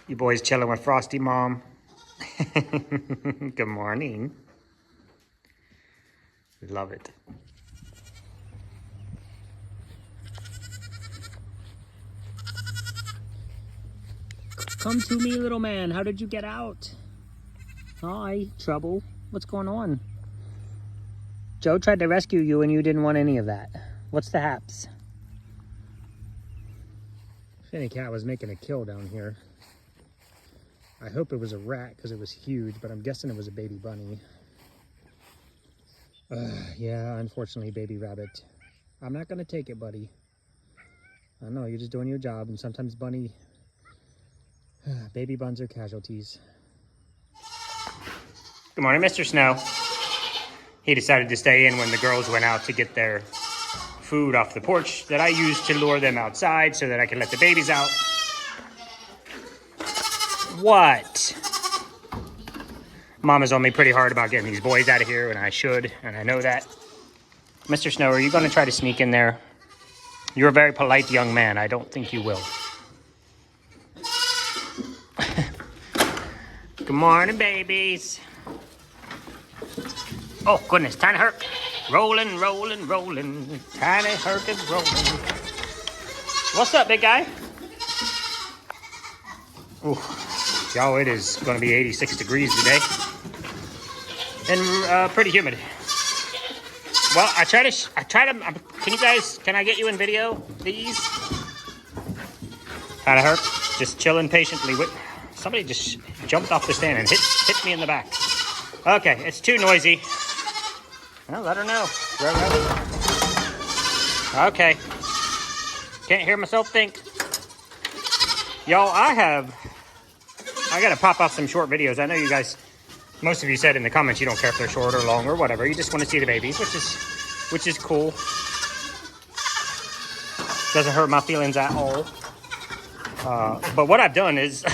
You boys chilling with Frosty Mom? Good morning. Love it. Come to me, little man. How did you get out? Hi, trouble. What's going on? Joe tried to rescue you and you didn't want any of that. What's the haps? Finny cat was making a kill down here. I hope it was a rat because it was huge, but I'm guessing it was a baby bunny. Yeah, unfortunately, baby rabbit. I'm not going to take it, buddy. I know, you're just doing your job, and sometimes baby buns are casualties. Good morning, Mr. Snow. He decided to stay in when the girls went out to get their food off the porch that I used to lure them outside so that I could let the babies out. What? Mama's on me pretty hard about getting these boys out of here, and I should, and I know that. Mr. Snow, are you going to try to sneak in there? You're a very polite young man. I don't think you will. Good morning, babies. Oh, goodness. Tiny Herc. Rolling, rolling, rolling. Tiny Herc is rolling. What's up, big guy? Ooh. Y'all, it is going to be 86 degrees today. And pretty humid. Well, I try to, can I get you in video, please? Tiny Herc, just chilling patiently. Somebody just jumped off the stand and hit me in the back. Okay, it's too noisy. Well, let her know. Okay. Can't hear myself think. Y'all, I gotta pop off some short videos. I know you guys, most of you said in the comments you don't care if they're short or long or whatever. You just want to see the babies, which is cool. Doesn't hurt my feelings at all. But what I've done is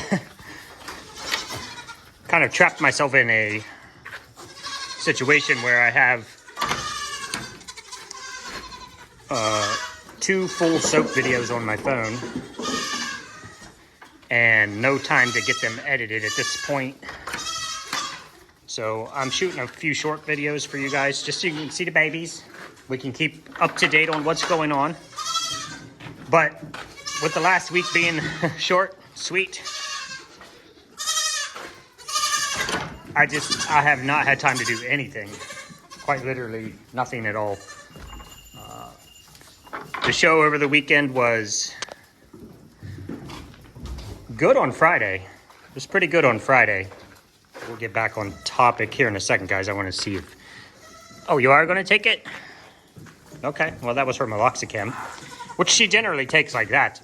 kind of trapped myself in a situation where I have 2 full soap videos on my phone and no time to get them edited at this point. So I'm shooting a few short videos for you guys just so you can see the babies. We can keep up to date on what's going on. But with the last week being short, sweet, I have not had time to do anything. Quite literally nothing at all. The show over the weekend was good on Friday. It was pretty good on Friday. We'll get back on topic here in a second, guys. I want to see if... Oh, you are going to take it? Okay. Well, that was her meloxicam, which she generally takes like that.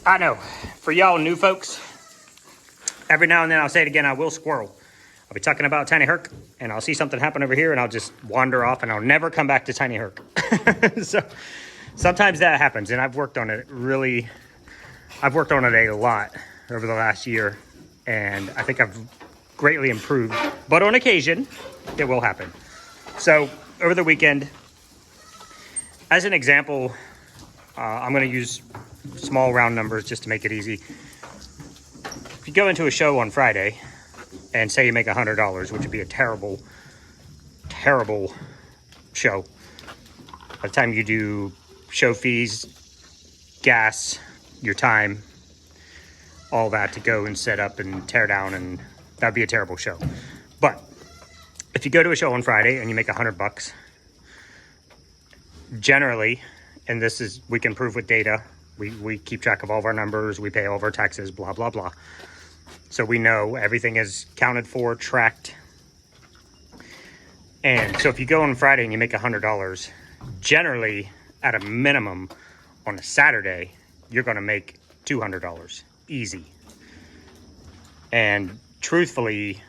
I know. For y'all new folks, every now and then I'll say it again, I will squirrel. I'll be talking about Tiny Herc, and I'll see something happen over here, and I'll just wander off, and I'll never come back to Tiny Herc. So sometimes that happens, and I've worked on it a lot over the last year, and I think I've greatly improved. But on occasion, it will happen. So over the weekend, as an example, I'm going to use small round numbers just to make it easy. If you go into a show on Friday and say you make $100, which would be a terrible, terrible show. By the time you do show fees, gas, your time, all that to go and set up and tear down, and that'd be a terrible show. But if you go to a show on Friday and you make $100, generally, and this is, we can prove with data, we keep track of all of our numbers, we pay all of our taxes, blah, blah, blah. So we know everything is counted for, tracked. And so if you go on Friday and you make $100, generally, at a minimum, on a Saturday, you're going to make $200. Easy. And truthfully,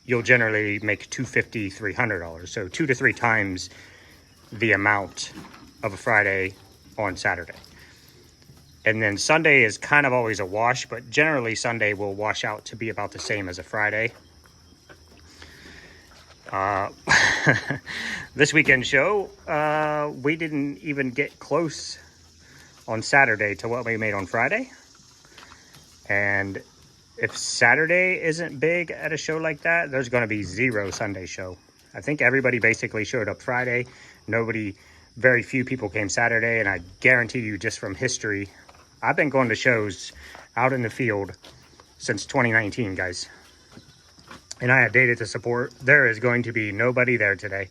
you'll generally make $250, $300. So 2 to 3 times the amount of a Friday on Saturday. And then Sunday is kind of always a wash, but generally Sunday will wash out to be about the same as a Friday. This weekend show, we didn't even get close on Saturday to what we made on Friday. And if Saturday isn't big at a show like that, there's going to be zero Sunday show. I think everybody basically showed up Friday. Very few people came Saturday, and I guarantee you, just from history, I've been going to shows out in the field since 2019, guys. And I have data to support. There is going to be nobody there today.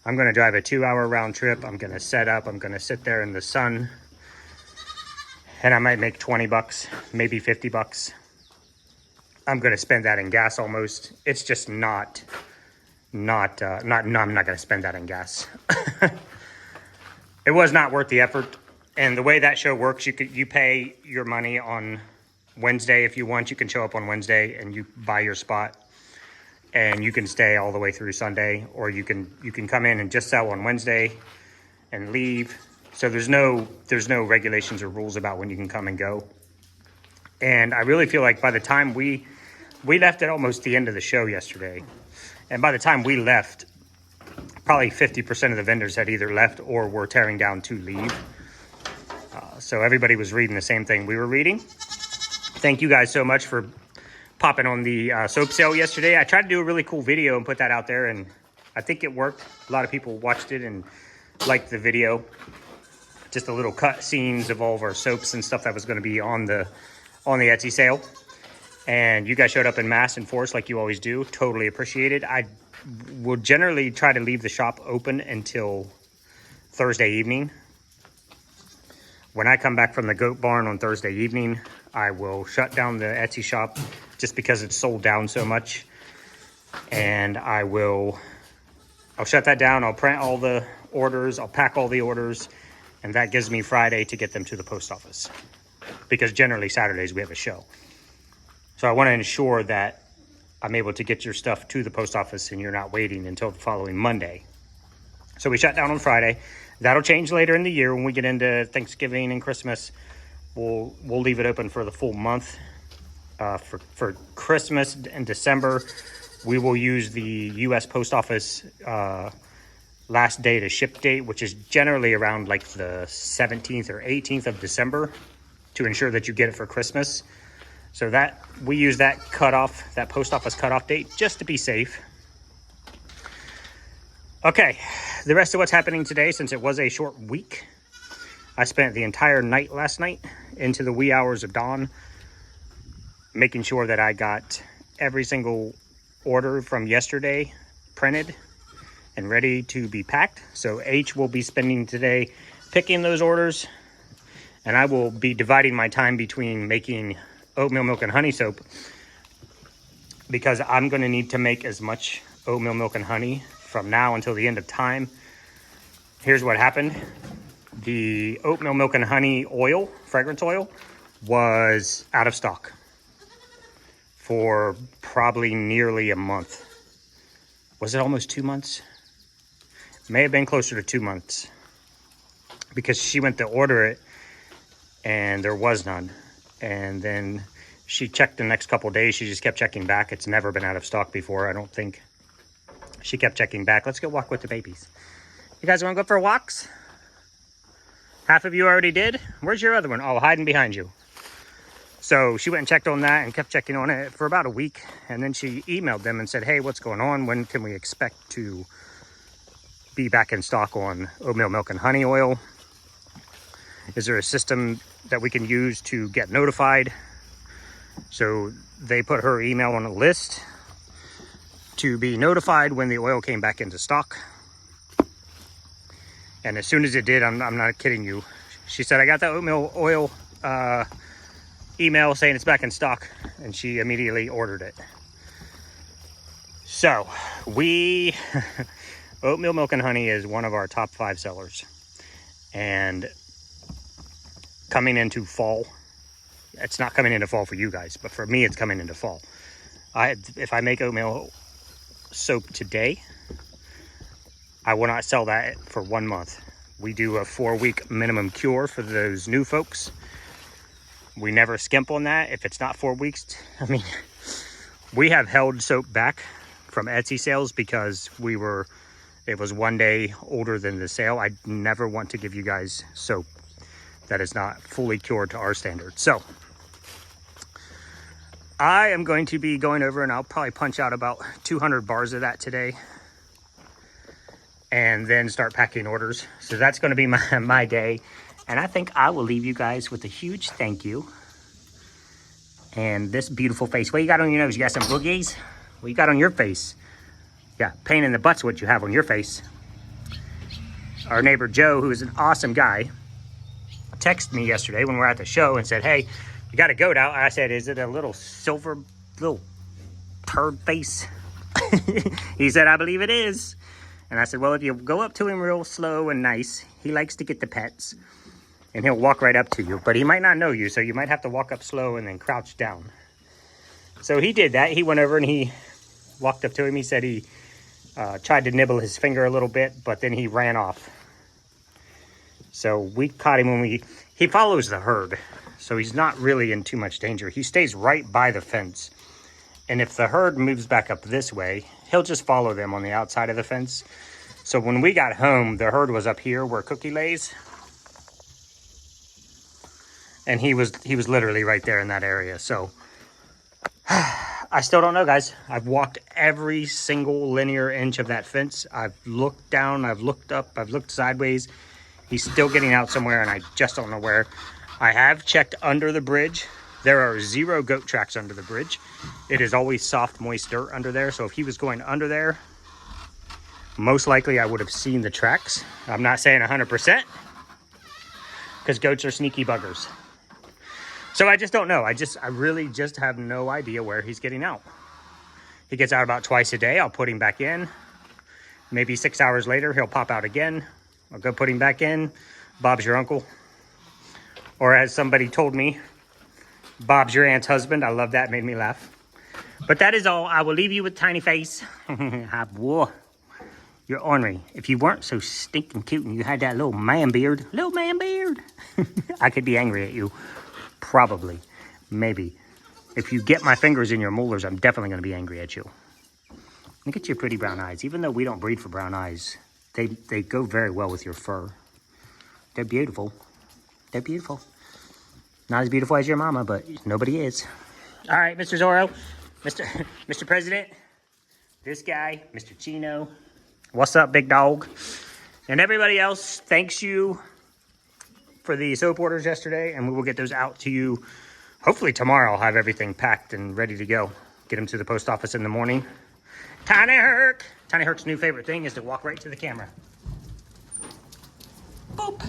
I'm going to drive a 2-hour round trip. I'm going to set up. I'm going to sit there in the sun. And I might make 20 bucks, maybe 50 bucks. I'm going to spend that in gas almost. It's just I'm not going to spend that in gas. It was not worth the effort. And the way that show works, you pay your money on Wednesday if you want. You can show up on Wednesday and you buy your spot, and you can stay all the way through Sunday, or you can come in and just sell on Wednesday and leave. So there's no regulations or rules about when you can come and go. And I really feel like by the time we left at almost the end of the show yesterday, and by the time we left, probably 50% of the vendors had either left or were tearing down to leave. So everybody was reading the same thing we were reading. Thank you guys so much for popping on the soap sale yesterday. I tried to do a really cool video and put that out there, and I think it worked. A lot of people watched it and liked the video. Just a little cut scenes of all of our soaps and stuff that was going to be on the Etsy sale. And you guys showed up in mass and force like you always do. Totally appreciate it. I will generally try to leave the shop open until Thursday evening. When I come back from the goat barn on Thursday evening, I will shut down the Etsy shop just because it's sold down so much. And I'll shut that down. I'll print all the orders. I'll pack all the orders. And that gives me Friday to get them to the post office, because generally Saturdays we have a show. So I want to ensure that I'm able to get your stuff to the post office and you're not waiting until the following Monday. So we shut down on Friday. That'll change later in the year when we get into Thanksgiving and Christmas. We'll leave it open for the full month. For Christmas and December, we will use the U.S. Post Office last day to ship date, which is generally around like the 17th or 18th of December, to ensure that you get it for Christmas. So that we use that cutoff, that post office cutoff date, just to be safe. Okay, the rest of what's happening today, since it was a short week, I spent the entire night last night into the wee hours of dawn making sure that I got every single order from yesterday printed and ready to be packed. So H will be spending today picking those orders, and I will be dividing my time between making oatmeal milk and honey soap, because I'm going to need to make as much oatmeal milk and honey from now until the end of time. Here's what happened. The oatmeal milk and honey oil, fragrance oil, was out of stock for probably nearly a month. Was it almost 2 months? May have been closer to 2 months, because she went to order it and there was none. And then she checked the next couple days. She just kept checking back. It's never been out of stock before, I don't think. She kept checking back. Let's go walk with the babies. You guys want to go for walks? Half of you already did. Where's your other one? Oh, hiding behind you. So she went and checked on that and kept checking on it for about a week. And then she emailed them and said, hey, what's going on? When can we expect to be back in stock on oatmeal milk and honey oil? Is there a system that we can use to get notified? So they put her email on a list to be notified when the oil came back into stock. And as soon as it did, I'm not kidding you, she said, I got that oatmeal oil email saying it's back in stock, and she immediately ordered it. So oatmeal milk and honey is one of our top 5 sellers. And coming into fall, it's not coming into fall for you guys, but for me, it's coming into fall. If I make oatmeal soap today, I will not sell that for 1 month. We do a 4-week minimum cure for those new folks. We never skimp on that. If it's not 4 weeks, I mean, we have held soap back from Etsy sales because it was 1 day older than the sale. I never want to give you guys soap that is not fully cured to our standards. So I am going to be going over and I'll probably punch out about 200 bars of that today. And then start packing orders. So that's going to be my day. And I think I will leave you guys with a huge thank you. And this beautiful face. What you got on your nose? You got some boogies? What you got on your face? Yeah, pain in the butt's what you have on your face. Our neighbor Joe, who is an awesome guy, texted me yesterday when we were at the show and said, hey, you got a goat out. I said, is it a little silver, little turd face? He said, I believe it is. And I said, well, if you go up to him real slow and nice, he likes to get the pets. And he'll walk right up to you. But he might not know you, so you might have to walk up slow and then crouch down. So he did that. He went over and he walked up to him. He said he tried to nibble his finger a little bit, but then he ran off. So we caught him when he follows the herd. So he's not really in too much danger. He stays right by the fence. And if the herd moves back up this way, he'll just follow them on the outside of the fence. So when we got home, the herd was up here where Cookie lays. And he was literally right there in that area. So I still don't know, guys. I've walked every single linear inch of that fence. I've looked down, I've looked up, I've looked sideways. He's still getting out somewhere and I just don't know where. I have checked under the bridge. There are 0 goat tracks under the bridge. It is always soft, moist dirt under there. So if he was going under there, most likely I would have seen the tracks. I'm not saying 100% because goats are sneaky buggers. So I just don't know. I really just have no idea where he's getting out. He gets out about twice a day. I'll put him back in. Maybe 6 hours later, he'll pop out again. I'll go put him back in. Bob's your uncle. Or as somebody told me, Bob's your aunt's husband. I love that. Made me laugh. But that is all. I will leave you with Tiny Face. Boy, you're ornery. If you weren't so stinking cute and you had that little man beard, I could be angry at you. Probably. Maybe. If you get my fingers in your molars, I'm definitely going to be angry at you. Look at your pretty brown eyes. Even though we don't breed for brown eyes, they go very well with your fur. They're beautiful. They're beautiful. Not as beautiful as your mama, but nobody is. All right, Mr. Zorro, Mr. President, this guy, Mr. Chino. What's up, big dog? And everybody else, thanks you for the soap orders yesterday, and we will get those out to you. Hopefully tomorrow I'll have everything packed and ready to go. Get them to the post office in the morning. Tiny Herc. Tiny Herc's new favorite thing is to walk right to the camera. Boop.